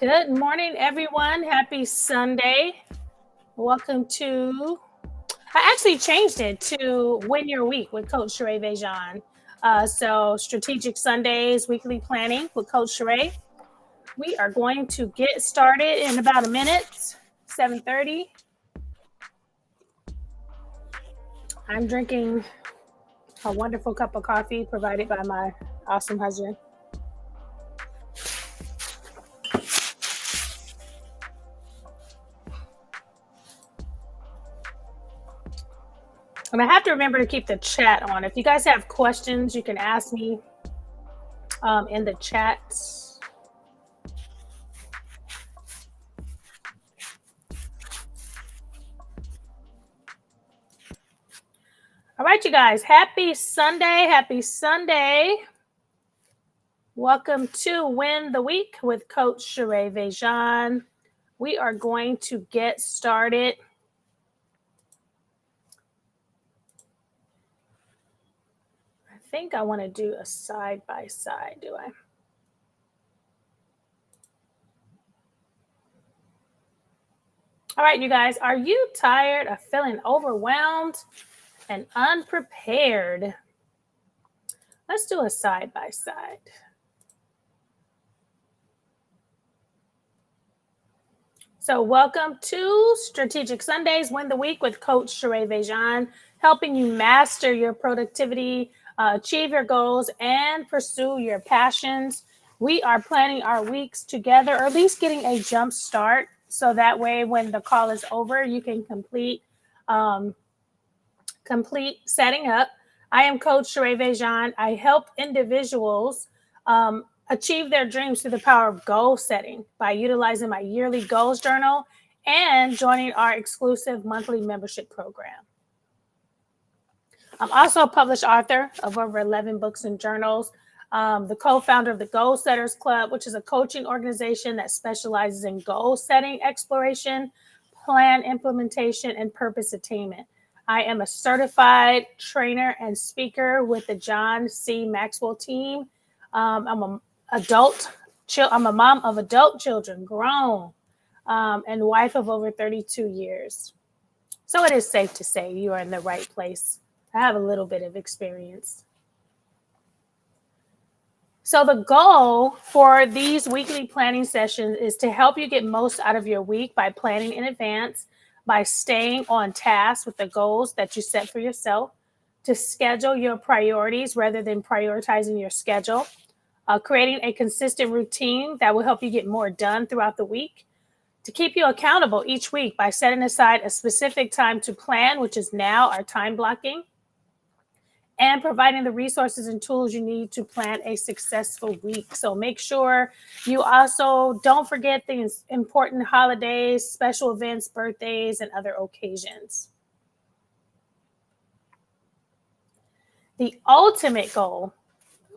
Good morning, everyone. Happy Sunday. Welcome to, I actually changed it to Win Your Week with Coach Sherea Vejan. So, Strategic Sundays, weekly planning with Coach Sherea. We are going to get started in about a minute, 7:30. I'm drinking a wonderful cup of coffee provided by my awesome husband. And I have to remember to keep the chat on. If you guys have questions, you can ask me in the chat. All right, you guys. Happy Sunday. Happy Sunday. Welcome to Win the Week with Coach Sherea Vejan. We are going to get started. I think I want to do a side by side, do I? All right, you guys. Are you tired of feeling overwhelmed and unprepared? Let's do a side by side. So, welcome to Strategic Sundays, Win the Week with Coach Sherea Vejan, helping you master your productivity, achieve your goals, and pursue your passions. We are planning our weeks together, or at least getting a jump start, so that way, when the call is over, you can um, complete setting up. I am Coach Sherea Vejan. I help individuals achieve their dreams through the power of goal setting by utilizing my yearly goals journal and joining our exclusive monthly membership program. I'm also a published author of over 11 books and journals, the co founder of the Goal Setters Club, which is a coaching organization that specializes in goal setting, exploration, plan implementation, and purpose attainment. I am a certified trainer and speaker with the John C. Maxwell team. I'm a adult. I'm a mom of adult children, grown, and wife of over 32 years. So it is safe to say you are in the right place. I have a little bit of experience. So the goal for these weekly planning sessions is to help you get most out of your week by planning in advance, by staying on task with the goals that you set for yourself, to schedule your priorities rather than prioritizing your schedule, creating a consistent routine that will help you get more done throughout the week, to keep you accountable each week by setting aside a specific time to plan, which is now our time blocking, and providing the resources and tools you need to plan a successful week. So make sure you also don't forget the important holidays, special events, birthdays, and other occasions. The ultimate goal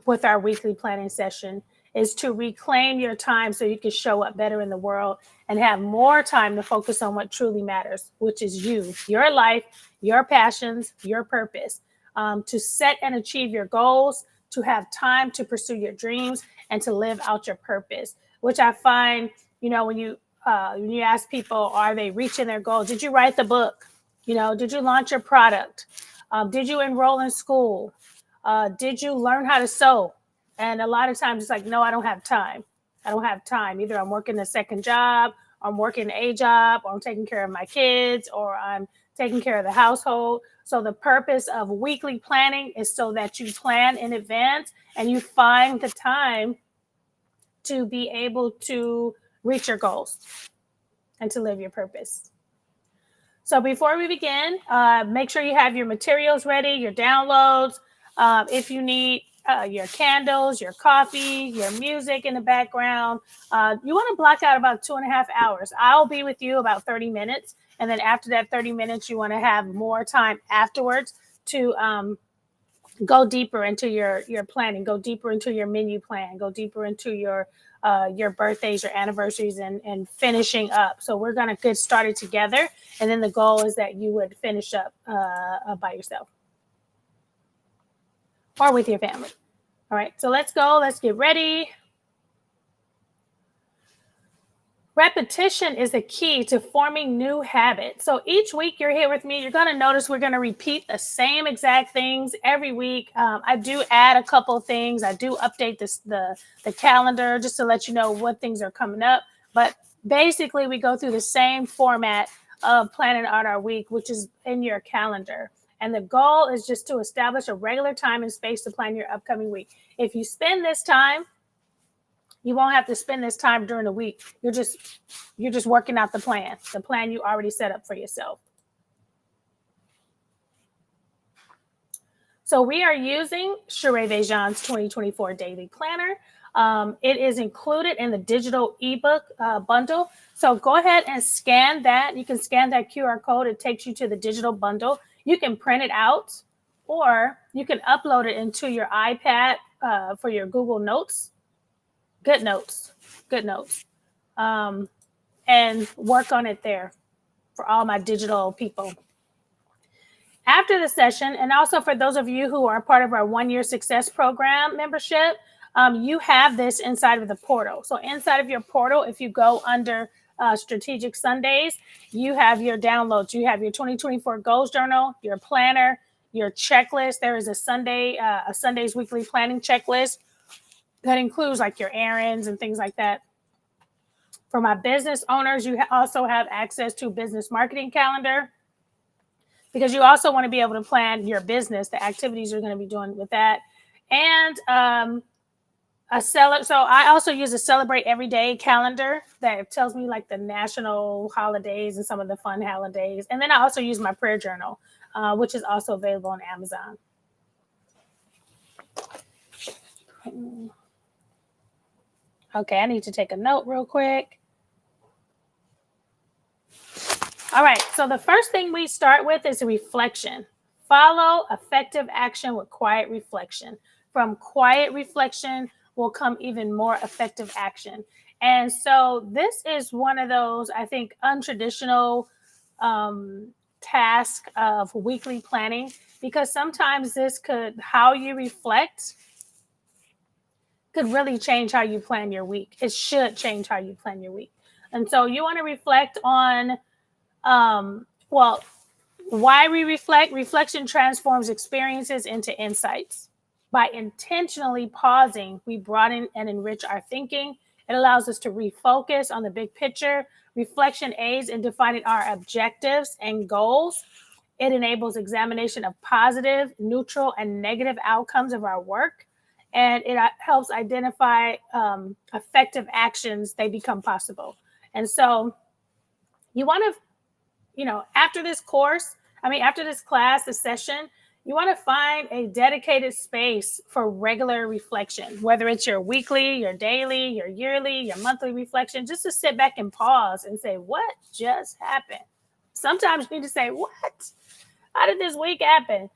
with our weekly planning session is to reclaim your time so you can show up better in the world and have more time to focus on what truly matters, which is you, your life, your passions, your purpose. To set and achieve your goals, to have time to pursue your dreams, and to live out your purpose. Which I find, when you ask people, are they reaching their goal? Did you write the book? Did you launch your product? Did you enroll in school? Did you learn how to sew? And a lot of times it's like, no, I don't have time. I don't have time. Either I'm working a second job, or I'm working a job, or I'm taking care of my kids, or I'm taking care of the household. So the purpose of weekly planning is so that you plan in advance and you find the time to be able to reach your goals and to live your purpose. So before we begin, make sure you have your materials ready, your downloads. If you need your candles, your coffee, your music in the background, you want to block out about 2.5 hours. I'll be with you about 30 minutes. And then after that 30 minutes, you want to have more time afterwards to go deeper into your planning, go deeper into your menu plan, go deeper into your birthdays, your anniversaries, and finishing up. So we're going to get started together, and then the goal is that you would finish up by yourself or with your family. All right, so let's go. Let's get ready. Repetition is the key to forming new habits. So each week you're here with me, you're going to notice we're going to repeat the same exact things every week. I do add a couple of things. I do update the calendar just to let you know what things are coming up. But basically, we go through the same format of planning out our week, which is in your calendar. And the goal is just to establish a regular time and space to plan your upcoming week. If you spend this time, you won't have to spend this time during the week. You're just working out the plan you already set up for yourself. So we are using Sherea Vejan's 2024 Daily Planner. It is included in the digital ebook bundle. So go ahead and scan that. You can scan that QR code. It takes you to the digital bundle. You can print it out, or you can upload it into your iPad for your Google Notes. Good notes, and work on it there for all my digital people. After the session, and also for those of you who are part of our 1-year success program membership, you have this inside of the portal. So inside of your portal, if you go under Strategic Sundays, you have your downloads. You have your 2024 goals journal, your planner, your checklist. There is a Sunday's weekly planning checklist that includes like your errands and things like that. For my business owners, you also have access to business marketing calendar, because you also want to be able to plan your business, the activities you're going to be doing with that. And so I also use a celebrate every day calendar that tells me like the national holidays and some of the fun holidays. And then I also use my prayer journal, which is also available on Amazon. Okay, I need to take a note real quick. All right, so the first thing we start with is a reflection. Follow effective action with quiet reflection. From quiet reflection will come even more effective action. And so this is one of those, I think, untraditional task of weekly planning, because sometimes how you reflect could really change how you plan your week. It should change how you plan your week. And so you want to reflect on, why we reflect. Reflection transforms experiences into insights. By intentionally pausing, we broaden and enrich our thinking. It allows us to refocus on the big picture. Reflection aids in defining our objectives and goals. It enables examination of positive, neutral, and negative outcomes of our work. And it helps identify effective actions. They become possible. And so you want to, after this class, the session, you want to find a dedicated space for regular reflection, whether it's your weekly, your daily, your yearly, your monthly reflection, just to sit back and pause and say, what just happened? Sometimes you need to say, what? How did this week happen?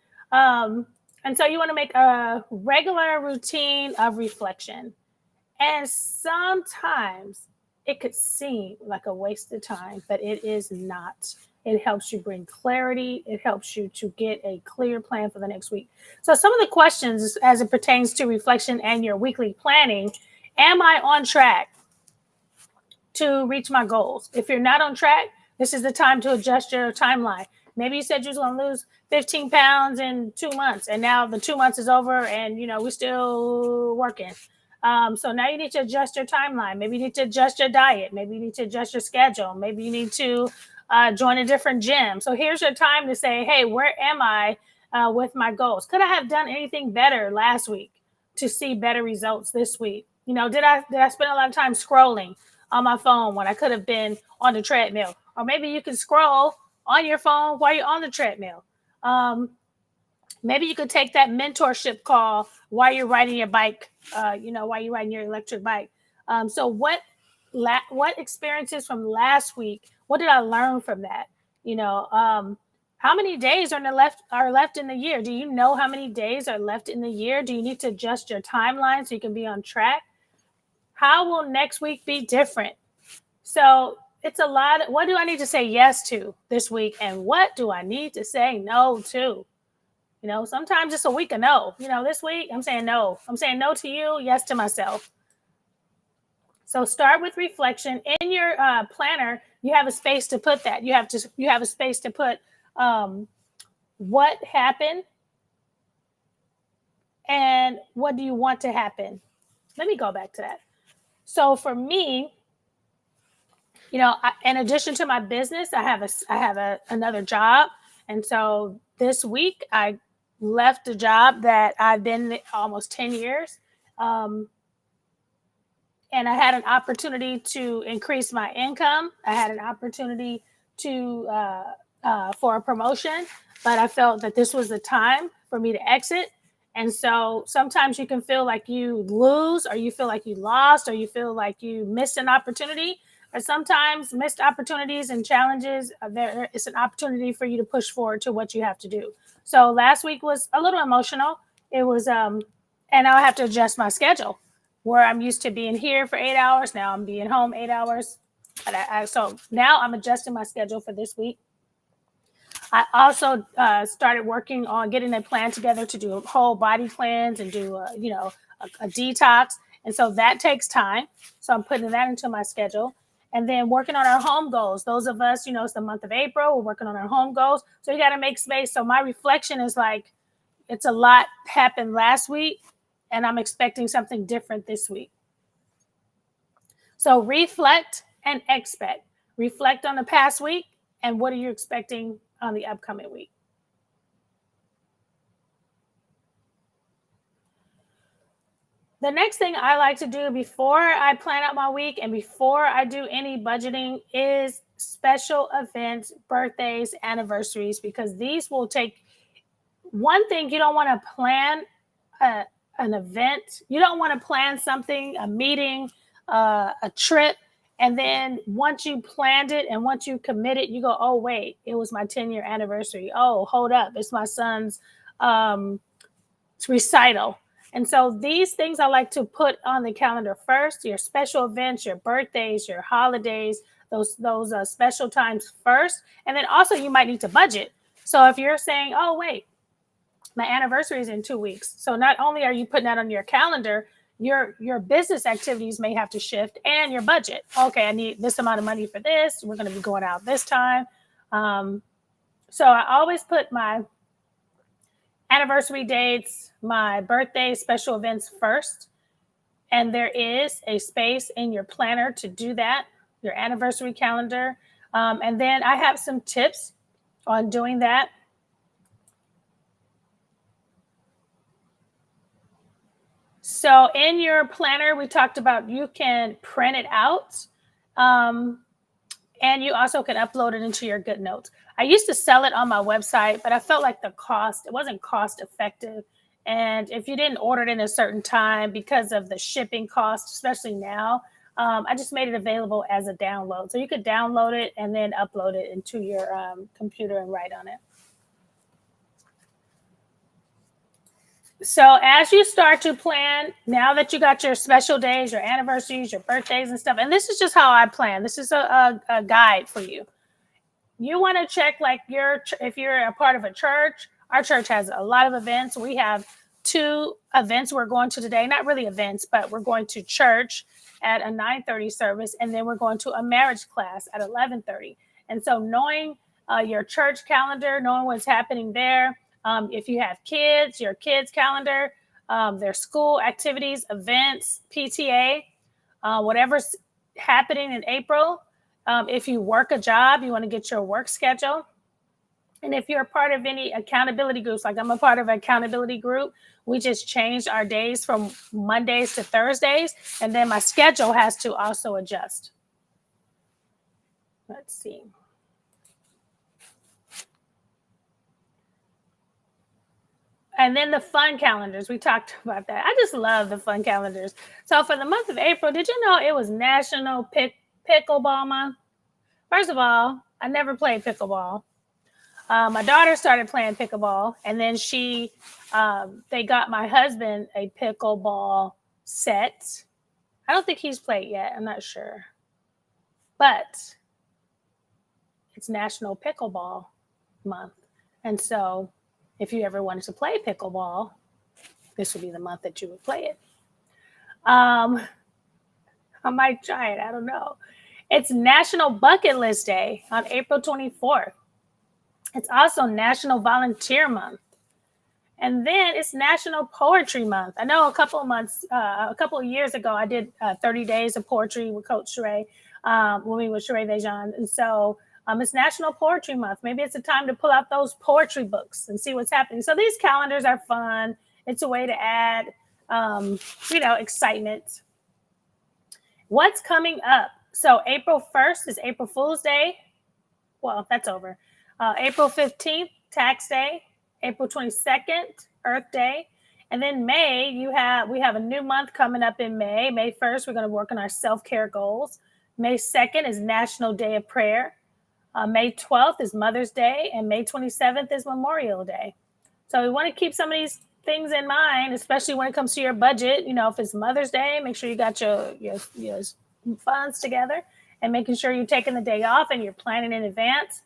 And so you want to make a regular routine of reflection. And sometimes it could seem like a waste of time, but it is not. It helps you bring clarity. It helps you to get a clear plan for the next week. So some of the questions as it pertains to reflection and your weekly planning: am I on track to reach my goals? If you're not on track, this is the time to adjust your timeline. Maybe you said you was going to lose 15 pounds in 2 months, and now the 2 months is over and, we're still working. So now you need to adjust your timeline. Maybe you need to adjust your diet. Maybe you need to adjust your schedule. Maybe you need to join a different gym. So here's your time to say, hey, where am I with my goals? Could I have done anything better last week to see better results this week? Did I spend a lot of time scrolling on my phone when I could have been on the treadmill? Or maybe you can scroll on your phone while you're on the treadmill. Maybe you could take that mentorship call while you're riding your bike, while you're riding your electric bike. So what experiences from last week, what did I learn from that? How many days are left in the year? Do you know how many days are left in the year? Do you need to adjust your timeline so you can be on track? How will next week be different? So it's a lot. What do I need to say yes to this week? And what do I need to say no to? Sometimes it's a week of no. This week I'm saying no. I'm saying no to you, yes to myself. So start with reflection. In your planner, you have a space to put that. You have a space to put what happened and what do you want to happen. Let me go back to that. So for me, in addition to my business, I have another job, and so this week I left a job that I've been almost 10 years. Um, and I had an opportunity to increase my income. I had an opportunity to for a promotion, but I felt that this was the time for me to exit. And so sometimes you can feel like you lose, or you feel like you lost, or you feel like you missed an opportunity. Or sometimes missed opportunities and challenges, there is an opportunity for you to push forward to what you have to do. So last week was a little emotional. It was, and now I have to adjust my schedule where I'm used to being here for 8 hours. Now I'm being home 8 hours. So now I'm adjusting my schedule for this week. I also started working on getting a plan together to do a whole body cleanse and do, a detox. And so that takes time. So I'm putting that into my schedule. And then working on our home goals. Those of us, it's the month of April. We're working on our home goals. So you got to make space. So my reflection is like, it's a lot happened last week, and I'm expecting something different this week. So reflect and expect. Reflect on the past week, and what are you expecting on the upcoming week? The next thing I like to do before I plan out my week and before I do any budgeting is special events, birthdays, anniversaries, because these will take one thing. You don't want to plan an event. You don't want to plan something, a meeting, a trip. And then once you planned it and once you committed, you go, oh, wait, it was my 10-year anniversary. Oh, hold up. It's my son's recital. And so these things I like to put on the calendar first, your special events, your birthdays, your holidays, those special times first. And then also you might need to budget. So if you're saying, oh, wait, my anniversary is in 2 weeks. So not only are you putting that on your calendar, your business activities may have to shift, and your budget. Okay, I need this amount of money for this. We're going to be going out this time. So I always put my anniversary dates, my birthday, special events first. And there is a space in your planner to do that, your anniversary calendar. And then I have some tips on doing that. So in your planner, we talked about you can print it out, and you also can upload it into your GoodNotes. I used to sell it on my website, but I felt like it wasn't cost effective. And if you didn't order it in a certain time because of the shipping cost, especially now, I just made it available as a download. So you could download it and then upload it into your computer and write on it. So as you start to plan, now that you got your special days, your anniversaries, your birthdays and stuff, and this is just how I plan. This is a guide for you. You want to check like if you're a part of a church. Our church has a lot of events. We have 2 events we're going to today. Not really events, but we're going to church at a 9:30 service, and then we're going to a marriage class at 11:30. And so knowing your church calendar, knowing what's happening there. If you have kids, your kids' calendar, their school activities, events, PTA, whatever's happening in April. If you work a job, you want to get your work schedule. And if you're a part of any accountability groups, like I'm a part of an accountability group, we just changed our days from Mondays to Thursdays. And then my schedule has to also adjust. Let's see. And then the fun calendars, we talked about that. I just love the fun calendars. So for the month of April, did you know it was National Pickleball Month? First of all, I never played pickleball. My daughter started playing pickleball, and then they got my husband a pickleball set. I don't think he's played yet. I'm not sure. But it's National Pickleball Month. And so if you ever wanted to play pickleball, this would be the month that you would play it. I might try it. I don't know. It's National Bucket List Day on April 24th. It's also National Volunteer Month. And then it's National Poetry Month. I know a couple of years ago, I did 30 days of poetry with Coach Sherea, when we were Sherea Dejan. And so it's National Poetry Month. Maybe it's a time to pull out those poetry books and see what's happening. So these calendars are fun. It's a way to add, excitement. What's coming up? So April 1st is April Fool's Day. Well, that's over. April 15th, Tax Day. April 22nd, Earth Day. And then May, we have a new month coming up in May. May 1st, we're going to work on our self-care goals. May 2nd is National Day of Prayer. May 12th is Mother's Day, and May 27th is Memorial Day. So we want to keep some of these things in mind, especially when it comes to your budget. You know, if it's Mother's Day, make sure you got your funds together and making sure you're taking the day off and you're planning in advance.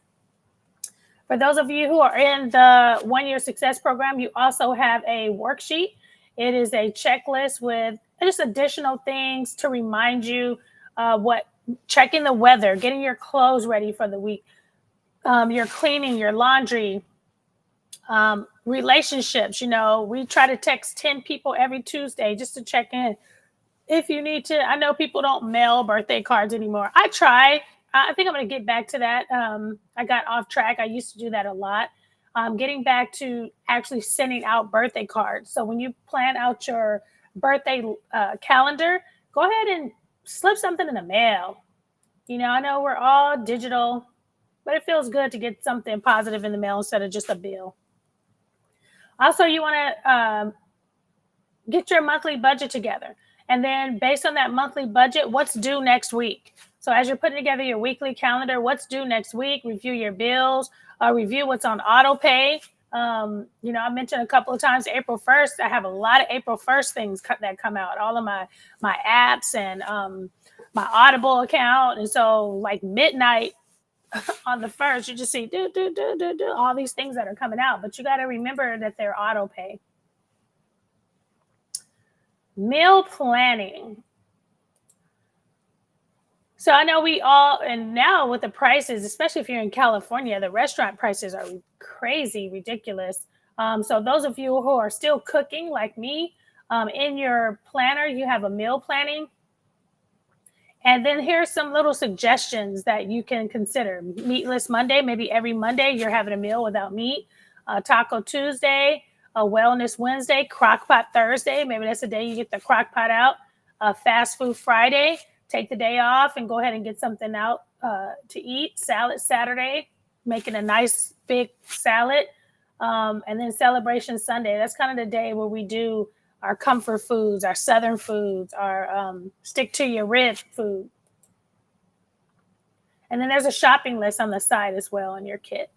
For those of you who are in the 1 Year Success Program, you also have a worksheet. It is a checklist with just additional things to remind you checking the weather, getting your clothes ready for the week, your cleaning, your laundry, relationships. You know, we try to text 10 people every Tuesday just to check in. If you need to, I know people don't mail birthday cards anymore. I try. I think I'm going to get back to that. I got off track. I used to do that a lot. Getting back to actually sending out birthday cards. So when you plan out your birthday calendar, go ahead and slip something in the mail. You know, I know we're all digital, but it feels good to get something positive in the mail instead of just a bill. Also, you want to get your monthly budget together. And then based on that monthly budget, what's due next week? So as you're putting together your weekly calendar, what's due next week? Review your bills, review what's on auto pay. I mentioned a couple of times April 1st. I have a lot of April 1st things that come out, all of my apps and my Audible account. And so like midnight on the 1st, you just see all these things that are coming out. But you got to remember that they're auto pay. Meal planning. So I know and now with the prices, especially if you're in California, the restaurant prices are crazy, ridiculous. So those of you who are still cooking like me, in your planner, you have a meal planning. And then here's some little suggestions that you can consider. Meatless Monday, maybe every Monday you're having a meal without meat. Taco Tuesday, a Wellness Wednesday, Crockpot Thursday. Maybe that's the day you get the crockpot out. Fast Food Friday. Take the day off and go ahead and get something out to eat. Salad Saturday, making a nice big salad. And then Celebration Sunday. That's kind of the day where we do our comfort foods, our Southern foods, our stick to your rib food. And then there's a shopping list on the side as well in your kit.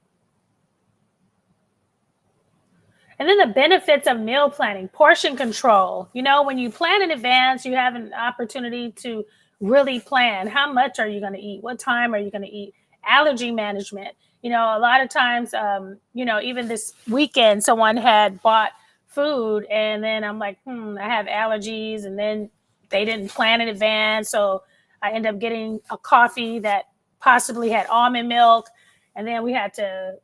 And then the benefits of meal planning, portion control. You know, when you plan in advance, you have an opportunity to really plan. How much are you going to eat? What time are you going to eat? Allergy management. You know, a lot of times, even this weekend, someone had bought food and then I'm like, I have allergies, and then they didn't plan in advance. So I end up getting a coffee that possibly had almond milk. And then we had to,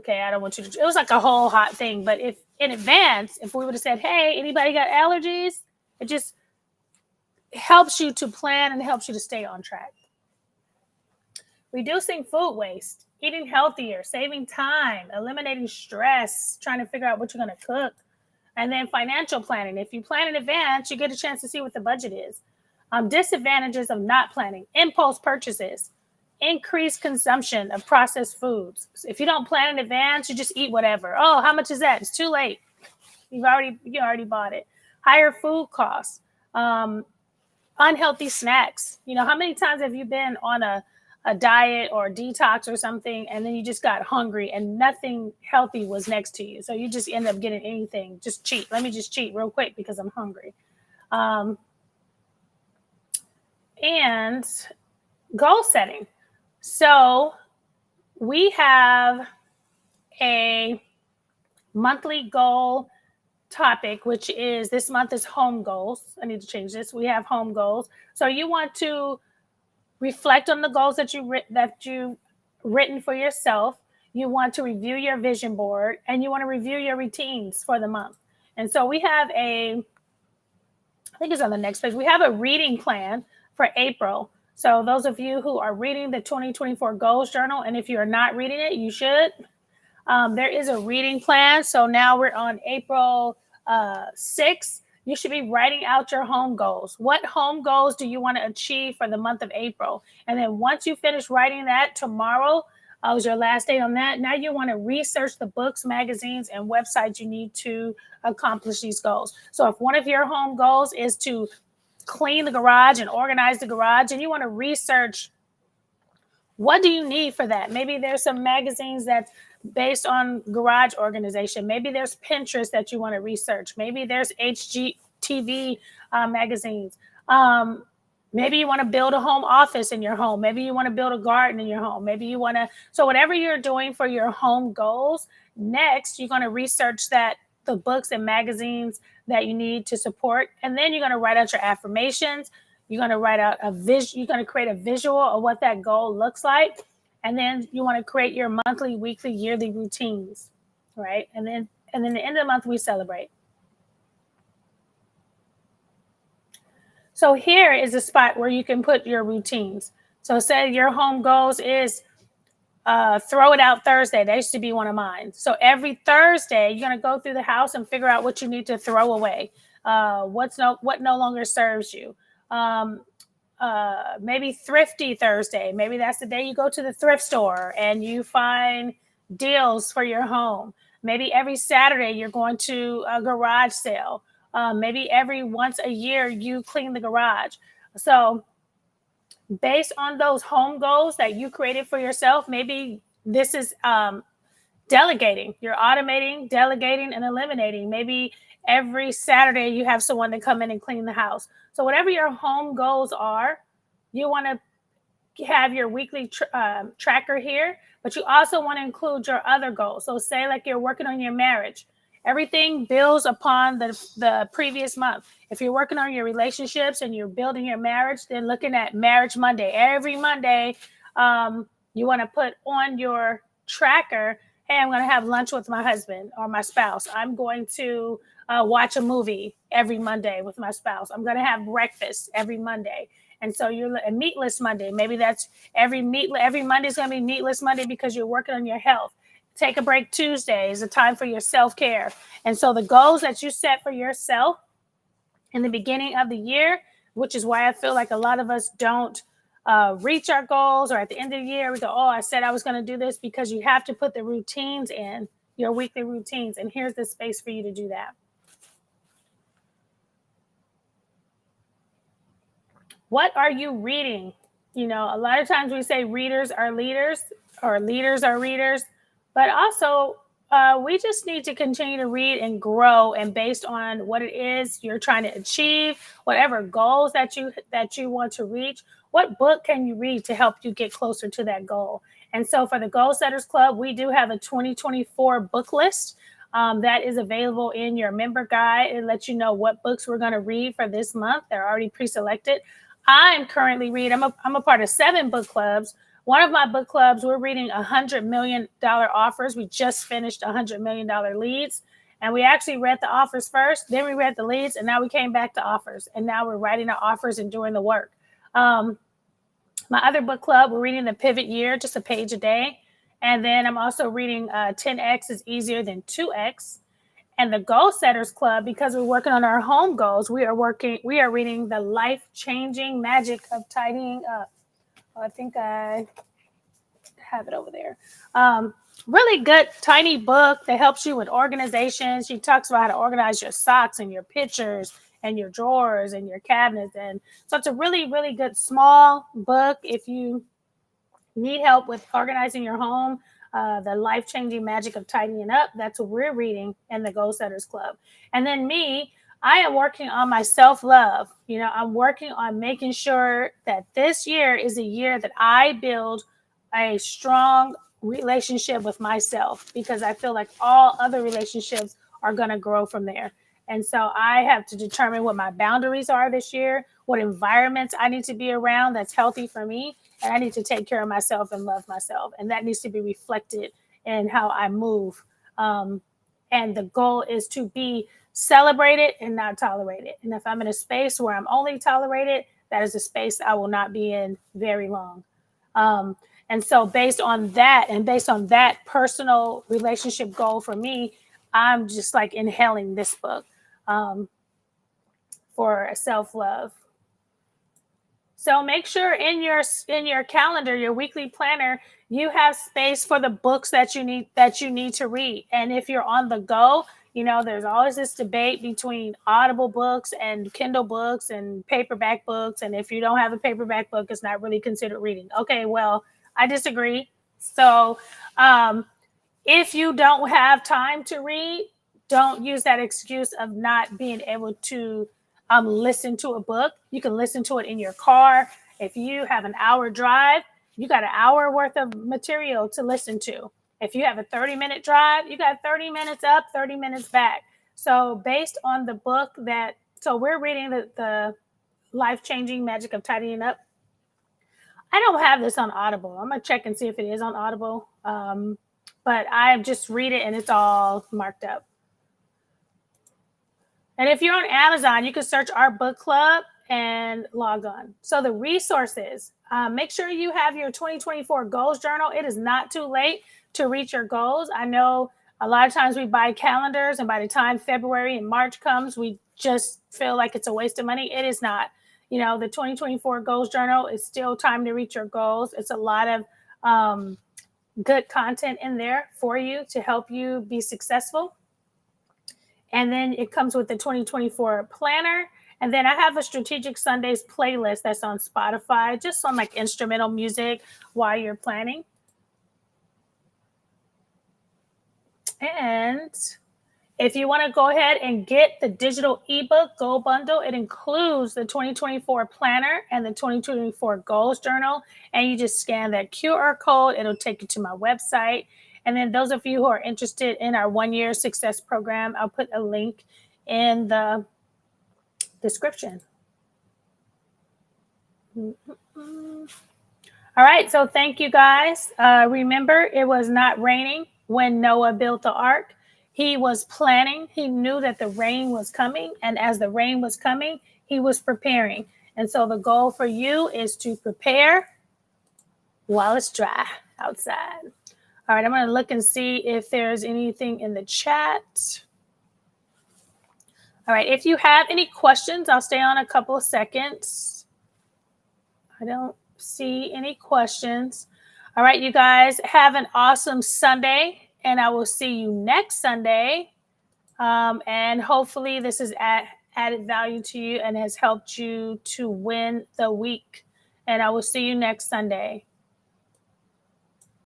I don't want you to, it was like a whole hot thing. But if in advance, if we would have said, hey, anybody got allergies? It just helps you to plan and helps you to stay on track. Reducing food waste, eating healthier, saving time, eliminating stress, trying to figure out what you're going to cook. And then financial planning. If you plan in advance, you get a chance to see what the budget is. Disadvantages of not planning, impulse purchases, increased consumption of processed foods. If you don't plan in advance, you just eat whatever. Oh, how much is that? It's too late. You already bought it. Higher food costs, unhealthy snacks. You know, how many times have you been on a diet or detox or something, and then you just got hungry and nothing healthy was next to you? So you just end up getting anything, just cheat. Let me just cheat real quick because I'm hungry. And goal setting. So we have a monthly goal topic, which is this month is home goals. I need to change this. We have home goals. So you want to reflect on the goals that you've written for yourself. You want to review your vision board, and you want to review your routines for the month. And so we have I think it's on the next page. We have a reading plan for April. So those of you who are reading the 2024 goals journal, and if you are not reading it, you should. There is a reading plan. So now we're on April 6th. You should be writing out your home goals. What home goals do you want to achieve for the month of April? And then once you finish writing that, tomorrow was your last day on that. Now you want to research the books, magazines, and websites you need to accomplish these goals. So if one of your home goals is to clean the garage and organize the garage, and you want to research what do you need for that? Maybe there's some magazines that's based on garage organization. Maybe there's Pinterest that you want to research. Maybe there's HGTV magazines. Maybe you want to build a home office in your home. Maybe you want to build a garden in your home. Maybe you want to, so whatever you're doing for your home goals, next you're going to research the books and magazines that you need to support. And then you're going to write out your affirmations. You're going to write out you're going to create a visual of what that goal looks like. And then you want to create your monthly, weekly, yearly routines, right? And then the end of the month, we celebrate. So here is a spot where you can put your routines. So say your home goals is throw it out Thursday. That used to be one of mine. So every Thursday, you're going to go through the house and figure out what you need to throw away. What no longer serves you. Maybe Thrifty Thursday. Maybe that's the day you go to the thrift store and you find deals for your home. Maybe every Saturday you're going to a garage sale. Maybe every once a year you clean the garage. So based on those home goals that you created for yourself, maybe this is delegating. You're automating, delegating, and eliminating. Maybe every Saturday you have someone to come in and clean the house. So whatever your home goals are, you want to have your weekly tracker here, but you also want to include your other goals. So say like you're working on your marriage. Everything builds upon the previous month. If you're working on your relationships and you're building your marriage, then looking at Marriage Monday. Every Monday, you want to put on your tracker, hey, I'm going to have lunch with my husband or my spouse. I'm going to watch a movie every Monday with my spouse. I'm going to have breakfast every Monday. And so you're a meatless Monday. Maybe that's every Monday is going to be meatless Monday because you're working on your health. Take a break Tuesday is a time for your self-care. And so the goals that you set for yourself in the beginning of the year, which is why I feel like a lot of us don't reach our goals, or at the end of the year, we go, oh, I said I was going to do this, because you have to put the routines in, your weekly routines. And here's the space for you to do that. What are you reading? You know, a lot of times we say readers are leaders, or leaders are readers, but also we just need to continue to read and grow, and based on what it is you're trying to achieve, whatever goals that you want to reach, what book can you read to help you get closer to that goal? And so for the Goal Setters Club, we do have a 2024 book list that is available in your member guide. It lets you know what books we're going to read for this month. They're already pre-selected. I'm currently reading, I'm a part of 7 book clubs. One of my book clubs, we're reading $100 million offers. We just finished $100 million leads. And we actually read the offers first, then we read the leads, and now we came back to offers. And now we're writing our offers and doing the work. My other book club, we're reading The Pivot Year, just a page a day. And then I'm also reading 10X is Easier Than 2X. And the Goal Setters Club, because we're working on our home goals, we are reading The Life-Changing Magic of Tidying Up. Oh, I think I have it over there. Really good, tiny book that helps you with organization. She talks about how to organize your socks and your pictures and your drawers and your cabinets. And so it's a really, really good small book if you need help with organizing your home. The Life-Changing Magic of Tidying Up. That's what we're reading in the Goal Setters Club. And then me, I am working on my self-love. You know, I'm working on making sure that this year is a year that I build a strong relationship with myself, because I feel like all other relationships are going to grow from there. And so I have to determine what my boundaries are this year, what environments I need to be around that's healthy for me. And I need to take care of myself and love myself. And that needs to be reflected in how I move. Um, and the goal is to be celebrated and not tolerated. And if I'm in a space where I'm only tolerated, that is a space I will not be in very long. Um, and so, based on that, and based on that personal relationship goal for me, I'm just like inhaling this book um, for self love. So make sure in your calendar, your weekly planner, you have space for the books that you need to read. And if you're on the go, there's always this debate between Audible books and Kindle books and paperback books. And if you don't have a paperback book, it's not really considered reading. Okay, well, I disagree. So if you don't have time to read, don't use that excuse of not being able to listen to a book. You can listen to it in your car. If you have an hour drive, you got an hour worth of material to listen to. If you have a 30-minute drive, you got 30 minutes up, 30 minutes back. So based on the book so we're reading the Life-Changing Magic of Tidying Up. I don't have this on Audible. I'm going to check and see if it is on Audible. But I just read it and it's all marked up. And if you're on Amazon, you can search our book club and log on. So the resources, make sure you have your 2024 goals journal. It is not too late to reach your goals. I know a lot of times we buy calendars, and by the time February and March comes, we just feel like it's a waste of money. It is not. The 2024 goals journal is still time to reach your goals. It's a lot of good content in there for you to help you be successful. And then it comes with the 2024 planner. And then I have a Strategic Sundays playlist that's on Spotify, just on like instrumental music while you're planning. And if you want to go ahead and get the digital ebook Goal Bundle, it includes the 2024 planner and the 2024 goals journal. And you just scan that QR code. It'll take you to my website. And then those of you who are interested in our 1-year success program, I'll put a link in the description. All right. So thank you guys. Remember, it was not raining when Noah built the ark. He was planning. He knew that the rain was coming. And as the rain was coming, he was preparing. And so the goal for you is to prepare while it's dry outside. All right, I'm going to look and see if there's anything in the chat. All right, if you have any questions, I'll stay on a couple of seconds. I don't see any questions. All right, you guys, have an awesome Sunday, and I will see you next Sunday. And hopefully this has added value to you and has helped you to win the week. And I will see you next Sunday.